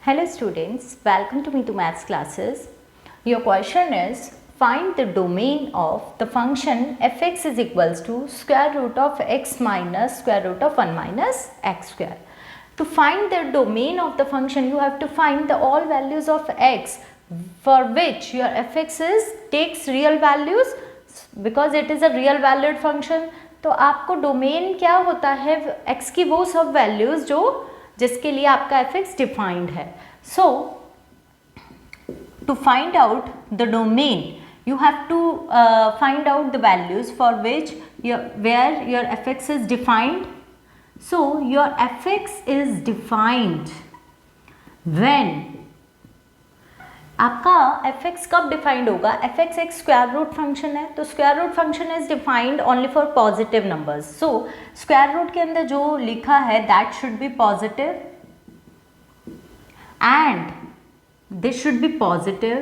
Hello students, welcome to Meetu Maths classes. Your question is, find the domain of the function fx is equals to square root of x minus square root of 1 minus x square. To find the domain of the function, you have to find the all values of x for which your fx takes real values because it is a real valued function. तो आपको domain क्या होता है x की वो सब values जो जिसके लिए आपका fx डिफाइंड है. So to find out the domain you have to find out the values for which where your fx is defined. So your fx is defined when आपका fx कब डिफाइंड होगा. fx एक square root function है, तो square root function is defined only for positive numbers. So square root के अंदर जो लिखा है that should be positive and this should be positive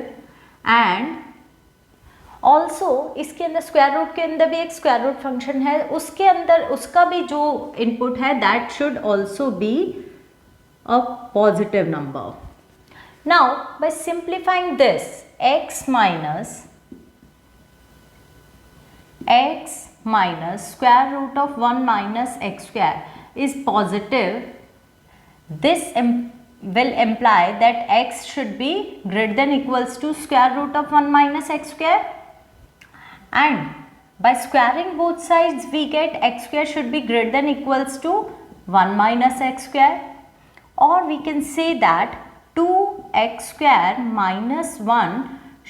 and also इसके अंदर स्क्वायर रूट के अंदर भी एक स्क्वायर रूट फंक्शन है, उसके अंदर उसका भी जो इनपुट है that should also be a positive number. Now by simplifying this, x minus square root of 1 minus x square is positive. This will imply that x should be greater than equals to square root of 1 minus x square, and by squaring both sides we get x square should be greater than equals to 1 minus x square, or we can say that 2x square minus 1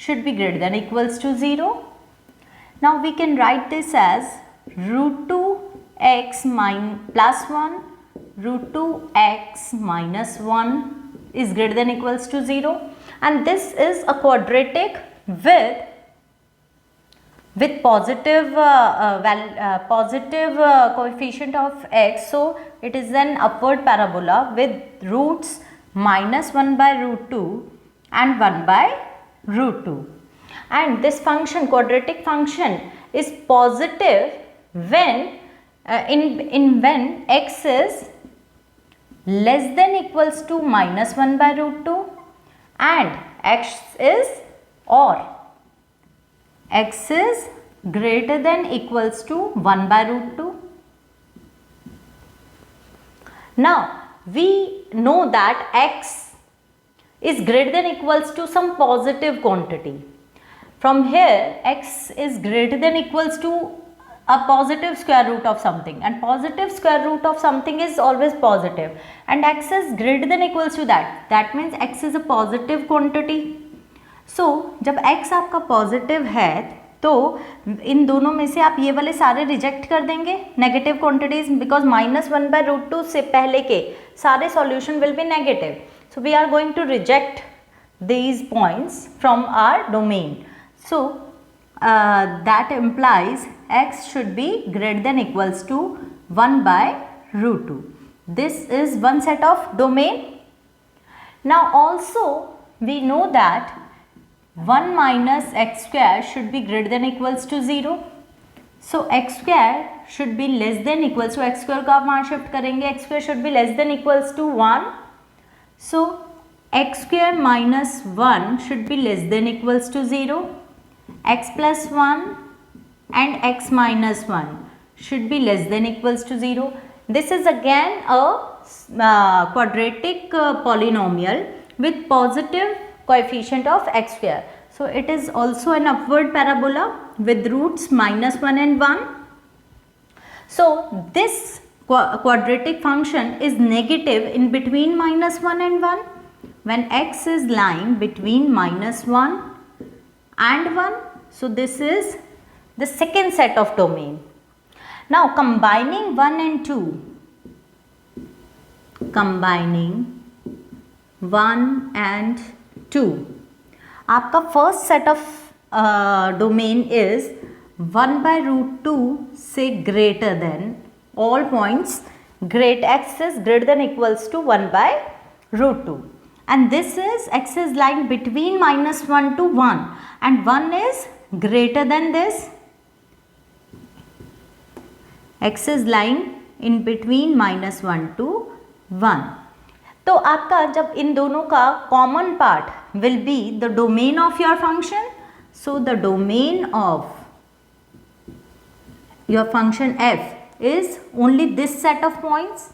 should be greater than equals to 0. Now we can write this as root 2x plus 1 root 2x minus 1 is greater than equals to 0, and this is a quadratic with positive coefficient of x. So it is an upward parabola with roots minus 1 by root 2 and 1 by root 2, and this function quadratic function is positive when when x is less than equals to minus 1 by root 2 and x is greater than equals to 1 by root 2. Now we know that x is greater than equals to some positive quantity. From here x is greater than equals to a positive square root of something, and positive square root of something is always positive, and x is greater than equals to that means x is a positive quantity. So जब x आपका positive है तो इन दोनों में से आप ये वाले सारे रिजेक्ट कर देंगे negative quantities, because minus 1 by root 2 से पहले के सारे solution will be negative. So we are going to reject these points from our domain. So that implies x should be greater than equals to 1 by root 2. This is one set of domain. Now also we know that 1 minus x square should be greater than equals to 0. So x square should be less than equals to x square को आप वहाँ shift करेंगे, x square should be less than equals to 1. So x square minus 1 should be less than equals to 0. X plus 1 and x minus 1 should be less than equals to 0. This is again a quadratic polynomial with positive coefficient of x square. So it is also an upward parabola with roots minus 1 and 1. So this quadratic function is negative in between minus 1 and 1 when x is lying between minus 1 and 1. So this is the second set of domain. Now combining 1 and 2, combining 1 and 2, आपका first set of domain is 1 by root 2 से greater than all points great x is greater than equals to 1 by root 2, and this is x is lying between minus 1 to 1 and 1 is greater than this. X is lying in between minus 1 to 1. तो आपका जब इन दोनों का common part will be the domain of your function, so the domain of your function f is only this set of points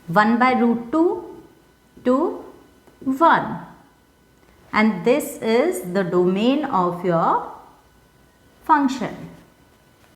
1 by root 2 to 1, and this is the domain of your function.